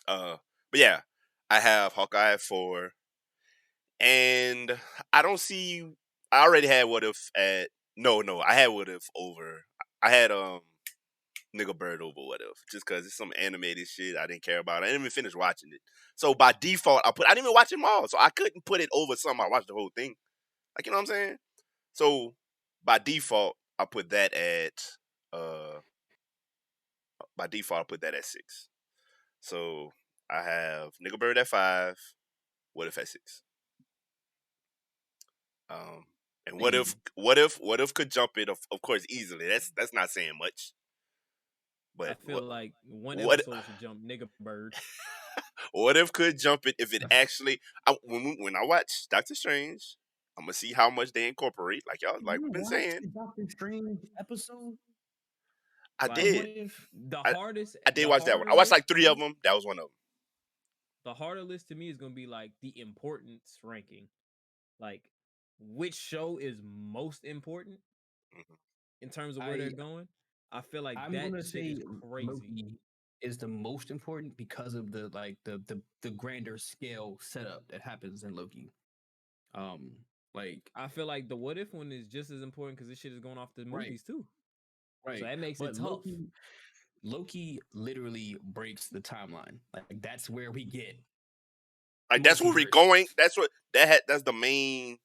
But yeah, I have Hawkeye at 4, and I don't see. I already had What If at no. I had What If over. I had Nigga Bird over What If just because it's some animated shit I didn't care about. I didn't even finish watching it, so by default I didn't even watch them all, so I couldn't put it over something I watched the whole thing. Like you know what I'm saying? So by default I put that at uh by default I put that at 6. So I have Nigga Bird at 5. What If at 6? Um, and Same. what if could jump it of course easily. That's not saying much. I But feel like one what episode should jump nigga bird. what if could jump it if it actually when I watch Doctor Strange, I'm gonna see how much they incorporate. Like y'all like You we've been watched saying. the Doctor Strange episode I of Like What did. If? I, I did watch that one. I watched like 3 of them. That was one of them. The harder list to me is gonna be like the importance ranking. Like which show is most important Mhm. in terms of where they're I going. I feel like I'm that gonna shit is say crazy. Loki is the most important because of the like the grander scale setup that happens in Loki. Um, like I feel like the what if one is just as important because this shit is going off the right, movies too. So right. that makes it But tough. Loki literally breaks the timeline. Like that's where we get Like that's where we multiverse. going. That's the main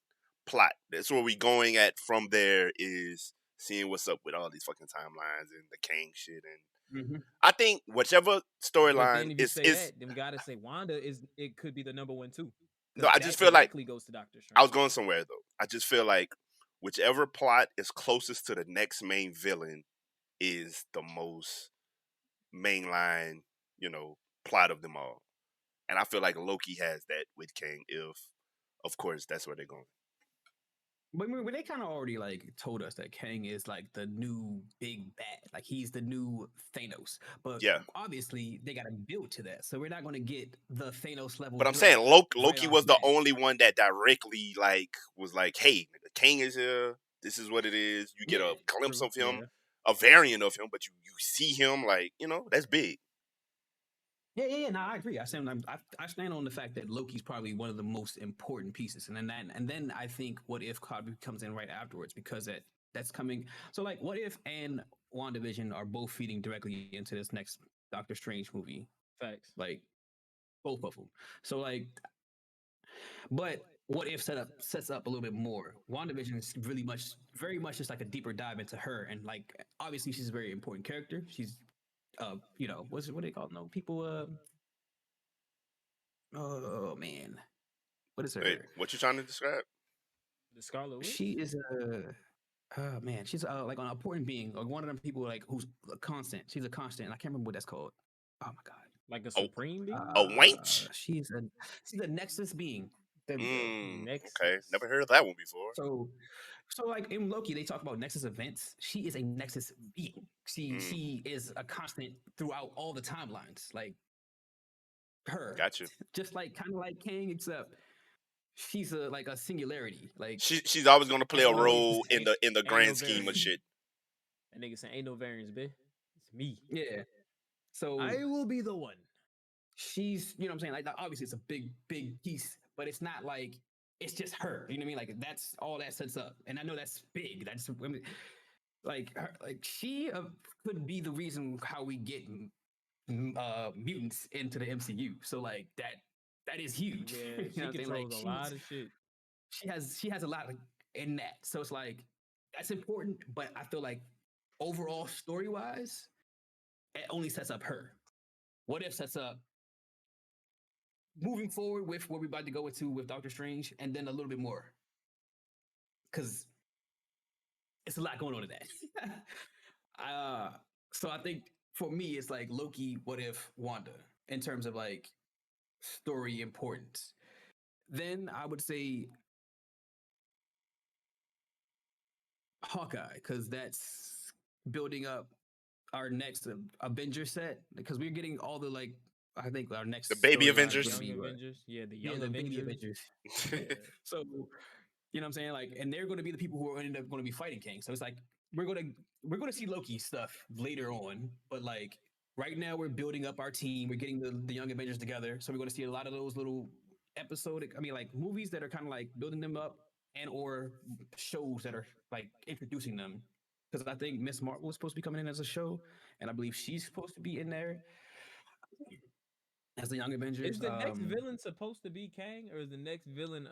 plot. That's where we going at from there is seeing what's up with all these fucking timelines and the Kang shit. And Mhm. I think whichever But storyline then if you say is that, then we gotta say Wanda is it could be the number one too. no, Because I just that feel like directly goes to Doctor I was Strange. going somewhere though. I just feel like whichever plot is closest to the next main villain is the most mainline, you know, plot of them all. And I feel like Loki has that with Kang if of course that's where they're going. But when they kind of already like told us that Kang is like the new big bad, like he's the new Thanos. But Yeah. obviously they got to build to that, so we're not going to get the Thanos level But I'm villain saying right Loki off was the the bat. only one that directly like was like, "Hey, the King is here. This is what it is." You get Yeah, a glimpse True. of him, Yeah. a variant of him, but you see him like that's big. yeah. No, I agree. I stand on the fact that Loki's probably one of the most important pieces, and then I think What If probably comes in right afterwards because that's coming. So like, What If and WandaVision are both feeding directly into this next Doctor Strange movie, Facts. like both of them. So like, but What If sets up a little bit more. WandaVision is really very much just like a deeper dive into her, and like obviously she's a very important character. She's what they call no people oh man, what is Wait, her? what you trying to describe? The Scarlet She Witch? is a oh man, she's like an important being, like one of them people like who's a constant. She's a constant. I can't remember what that's called. Oh my god. Like a A supreme being? a wench? She's a nexus being. There we go. Okay, Nexus. never heard of that one before. So like in Loki, they talk about Nexus events. She is a Nexus being. Mm, She is a constant throughout all the timelines. Like her, got you. just like kind of like Kang, except she's a like a singularity. Like She's always gonna play Ain't a no role in the ain't no grand scheme of variance. shit. That nigga saying ain't no variance, bitch. It's me. yeah. So I will be the one. she's what I'm saying. Like obviously it's a big piece, but it's not like it's just her. You know what I mean? Like that's all that sets up, and I know that's big. That's I mean, like her, like she could be the reason how we get mutants into the MCU. So like that is huge. Yeah, You know she what I'm saying? Like controls a lot of shit. she has a lot in that. So it's like that's important, but I feel like overall story wise, it only sets up her. What if sets up moving forward with what we're about to go into with Doctor Strange, and then a little bit more because it's a lot going on in that. uh, so I think for me, it's like Loki, What If, Wanda in terms of like story importance. Then I would say Hawkeye because that's building up our next Avenger set because we're getting all the like I think our The next baby storyline is The going to Avengers. Young be what Avengers. Yeah, the yeah Young the baby Avengers. Avengers. Yeah. So you know what I'm saying? Like, and they're going to be the people who are end up going to be fighting King. So it's like we're going to see Loki stuff later on, but like right now we're building up our team. We're getting the Young Avengers together. So we're going to see a lot of those little episodic. I mean, like movies that are kind of like building them up, and or shows that are like introducing them. Because I think Miss Marvel was supposed to be coming in as a show, and I believe she's supposed to be in there as the Young Is Avengers. the next villain supposed to be Kang, or is the next villain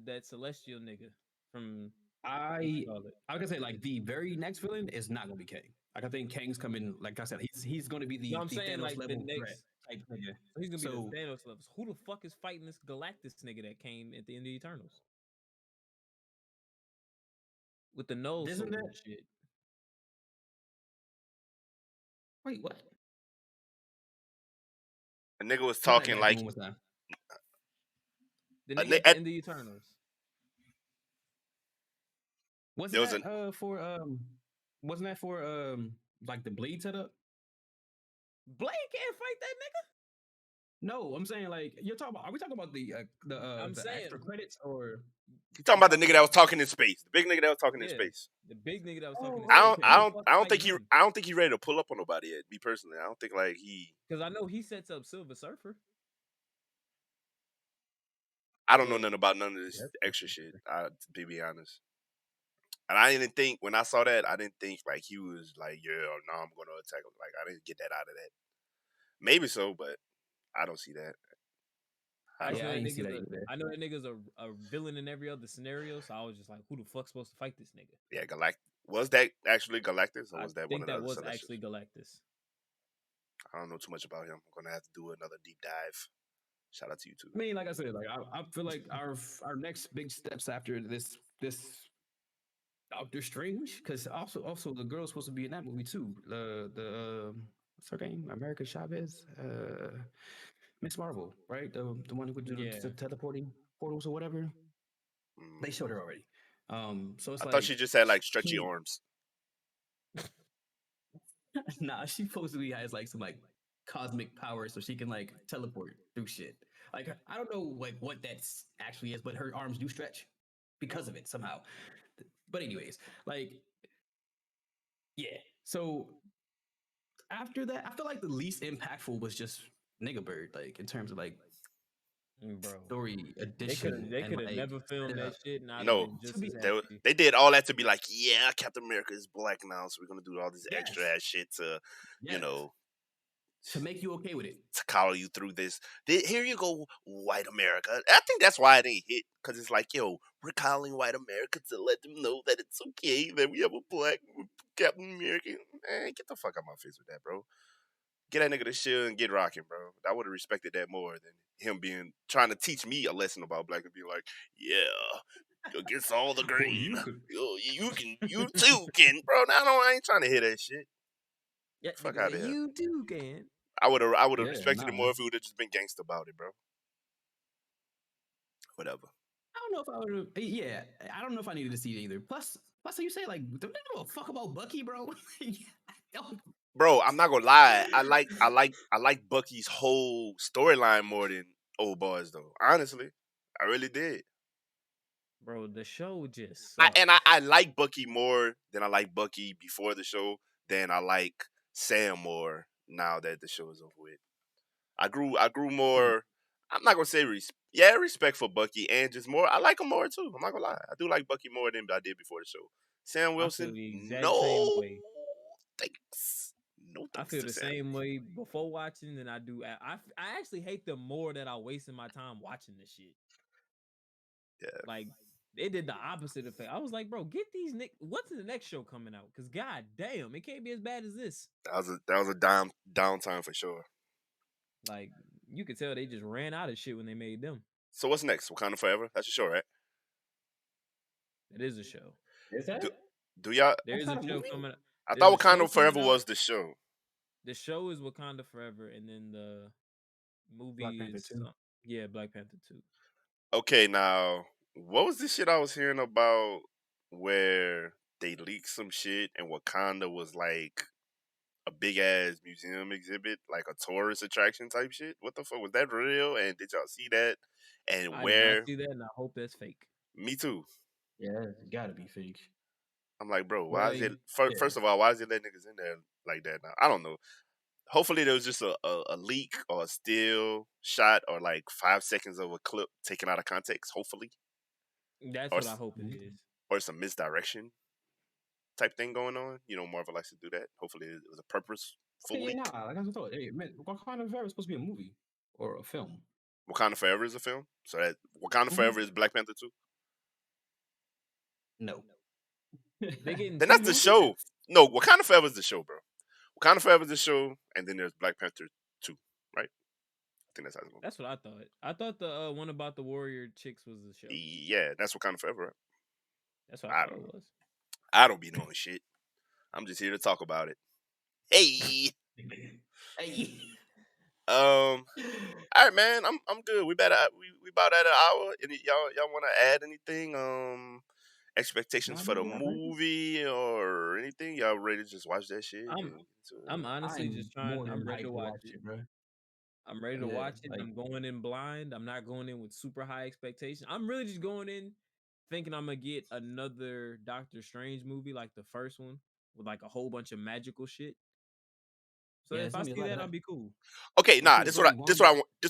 that celestial nigga from what you call it? I can say like the very next villain is not gonna be Kang. Like I think Kang's coming. Like I said, he's gonna be No, the I'm the saying Thanos like the level threat next. type nigga. So he's gonna be the So Thanos levels. Who the fuck is fighting this Galactus nigga that came at the end of Eternals with the nose isn't sword that and shit? wait what? A nigga was Run that talking back like one more time. The a nigga ni- at the end of Eternals. Wasn't there was that an for wasn't that for like the bleed setup? Blade can't fight that nigga. No, I'm saying like you're talking about. Are we talking about I'm the saying, extra credits or? you talking about the nigga that was talking in space, the big nigga that was talking in yeah, space. the big nigga that was talking in Oh, I space. don't, Who I the okay. don't, fuck I don't think fighting he, him? I don't think he ready to pull up on nobody yet. Me personally, I don't think like he. Because I know he sets up Silver Surfer, I don't know but nothing about none of this That's extra shit. To be honest, and I didn't think when I saw that, I didn't think like he was like, yeah, no, I'm gonna attack him. Like I didn't get that out of that. Maybe so, but I don't see that. I I just don't. yeah. know I that didn't see nigga's that either. I know that nigga's a villain in every other scenario. So I was just like, who the fuck's supposed to fight this nigga? Yeah, was that actually Galactus or I was that one think of the that other was Celestials? actually Galactus. I don't know too much about him. I'm gonna have to do another deep dive. Shout out to you too. I mean, like I said, like I feel like our next big steps after this Doctor Strange, because also the girl's supposed to be in that movie too. What's her name? America Chavez, Miss Marvel, right? The one who could do Yeah, the teleporting portals or whatever. They showed her already. So it's I thought like she just had like stretchy she arms. nah, she supposedly has like some like cosmic power, so she can like teleport through shit. Like I don't know like what that's actually is, but her arms do stretch because of it somehow. But anyways, like yeah. So after that, I feel like the least impactful was just Nigga Bird, like in terms of like bro. story addition They and could have like never filmed that setup. shit, and I'd have No, been To just be as happy. they did all that to be like, yeah, Captain America is black now, so we're gonna do all this extra yes, ass shit to, you yes, know, to make you okay with it. to collar you through this. Here you go, white America. I think that's why it didn't hit because it's like, yo, we're calling white America to let them know that it's okay that we have a black Captain America. Man, get the fuck out my face with that, bro. Get that nigga the shit and get rocking, bro. I would have respected that more than him being trying to teach me a lesson about black and be like, yeah, against all the Well, green. you could, You too can, bro. Now I ain't trying to hear that shit. Yeah, Fuck nigga out said of here. you too can. I would have yeah, respected it nah. more if he would have just been gangster about it, bro. Whatever. I don't know if I would. Yeah, I don't know if I needed to see it either. Plus, you say like, don't they give a fuck about Bucky, bro? Don't- Bro, I'm not gonna lie. I like Bucky's whole storyline more than Old Boys though. Honestly. I really did. Bro, the show just sucked. I like Bucky more than I like Bucky before the show. Than I like Sam more now that the show is over with. I grew Hmm. more. I'm not gonna say respect for Bucky and just more. I like him more too. I'm not gonna lie. I do like Bucky more than I did before the show. Sam I feel Wilson, the exact same no way. thanks. No I thanks feel to the Sam. same way before watching than I do. I actually hate them more that I wasted my time watching this shit. Yeah. Like They did the opposite effect. I was like, bro, get these Nick. What's the next show coming out? Because god damn, it can't be as bad as this. That was a downtime for sure. Like you could tell they just ran out of shit when they made them. So what's next? Wakanda Forever? That's your show, right? It is a show. Is that? Do, do y'all? There is That's a not a show movie? coming. I There's thought a show Wakanda coming Forever out. was the show. The show is Wakanda Forever, and then the movie Black Panther is 2. yeah, Black Panther 2. Okay, now what was this shit I was hearing about where they leaked some shit and Wakanda was like a big ass museum exhibit, like a tourist attraction type shit? What the fuck, was that real? And did y'all see that? And I did not where? see that, and I hope that's fake. Me too. Yeah, it's gotta be fake. I'm like, bro, why is Boy, it? Yeah. First of all, why is it letting niggas in there like that now? I don't know. Hopefully there was just a leak or a still shot or like 5 seconds of a clip taken out of context. Hopefully, that's or what I hope it is. or some misdirection type thing going on. You know, Marvel likes to do that. Hopefully, it was a purposeful Okay, leak. nah, like I thought, hey, man, Wakanda Forever is supposed to be a movie or a film. Wakanda Forever is a film, so that Wakanda Mhm. Forever is Black Panther 2. No. They getting Then two that's the movies? show. No, Wakanda Forever is the show, bro. Wakanda Forever is the show, and then there's Black Panther 2, right? I think that's how it's going. That's what I thought. I thought the one about the warrior chicks was the show. Yeah, that's Wakanda Forever, right? That's what I I thought don't it know. was. I don't be knowing shit. I'm just here to talk about it. Hey. Hey. All right, man. I'm good. We about at an hour. Y'all want to add anything? Expectations Nah, for the yeah, man. movie or anything? Y'all ready to just watch that shit? I'm honestly I'm just trying. more than I'm ready hyped to watch it. bro. I'm ready to Yeah, watch it. like I'm going in blind. I'm not going in with super high expectations. I'm really just going in thinking I'm gonna get another Doctor Strange movie like the first one with like a whole bunch of magical shit. So yeah, if it's I gonna be a see lot of that, I'll that. be cool. Okay, That's nah. what Obi Wan. This what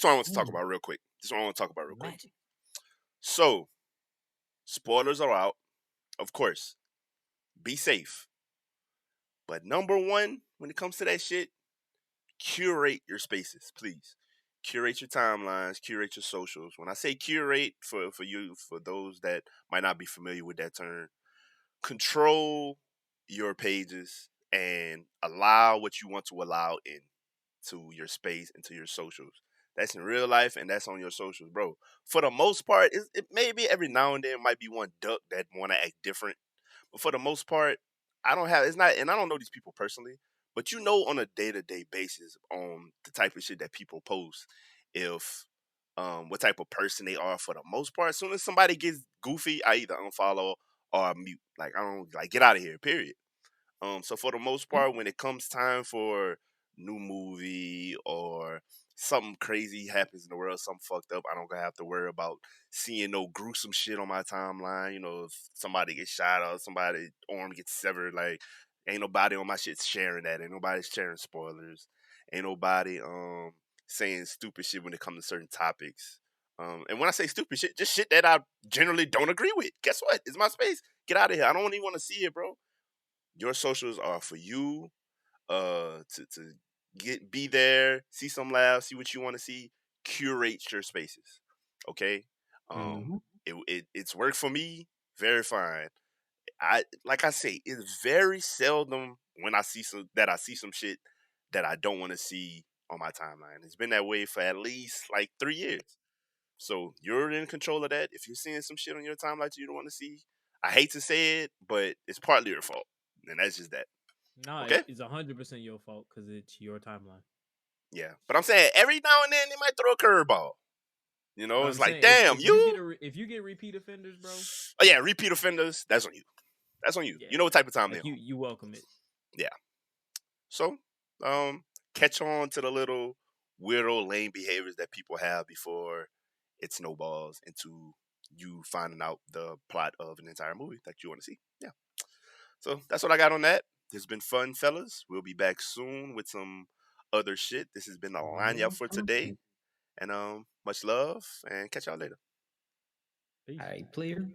I want to talk about real quick. This what I want to talk about real quick. Magic. So, spoilers are out, of course. Be safe. But number one, when it comes to that shit, curate your spaces, please. Curate your timelines, curate your socials. When I say curate, for those that might not be familiar with that term, control your pages and allow what you want to allow in to your space and to your socials. That's in real life and that's on your socials, bro. For the most part, it maybe every now and then might be one duck that want to act different, but for the most part, I don't have. It's not, and I don't know these people personally, but you know, on a day-to-day basis, on the type of shit that people post, if what type of person they are. For the most part, as soon as somebody gets goofy, I either unfollow or mute. Like I don't like get out of here. Period. So for the most part, when it comes time for new movie or something crazy happens in the world, something fucked up, I don't gonna have to worry about seeing no gruesome shit on my timeline. You know, if somebody gets shot or somebody arm gets severed, like ain't nobody on my shit sharing that. Ain't nobody sharing spoilers. Ain't nobody saying stupid shit when it comes to certain topics. And when I say stupid shit, just shit that I generally don't agree with. Guess what? It's my space. Get out of here. I don't even want to see it, bro. Your socials are for you, to be there, see some laughs, see what you want to see, curate your spaces. Okay? Mm-hmm. It's worked for me, very fine. Like I say, it's very seldom when I see some shit that I don't want to see on my timeline. It's been that way for at least like 3 years. So you're in control of that. If you're seeing some shit on your timeline that you don't want to see, I hate to say it, but it's partly your fault. And that's just that. No, Okay? it's 100% your fault because it's your timeline. Yeah. But I'm saying every now and then they might throw a curveball. You know, But it's I'm like, saying damn, if you get repeat offenders, bro, Oh yeah, repeat offenders, that's on you. That's on you. yeah, You know what type of time they're like on. you welcome it. Yeah. So, catch on to the little weirdo lame behaviors that people have before it snowballs into you finding out the plot of an entire movie that you want to see. Yeah. So that's what I got on that. It's been fun, fellas. We'll be back soon with some other shit. This has been the line out for today. And much love and catch y'all later. Peace. All right, player.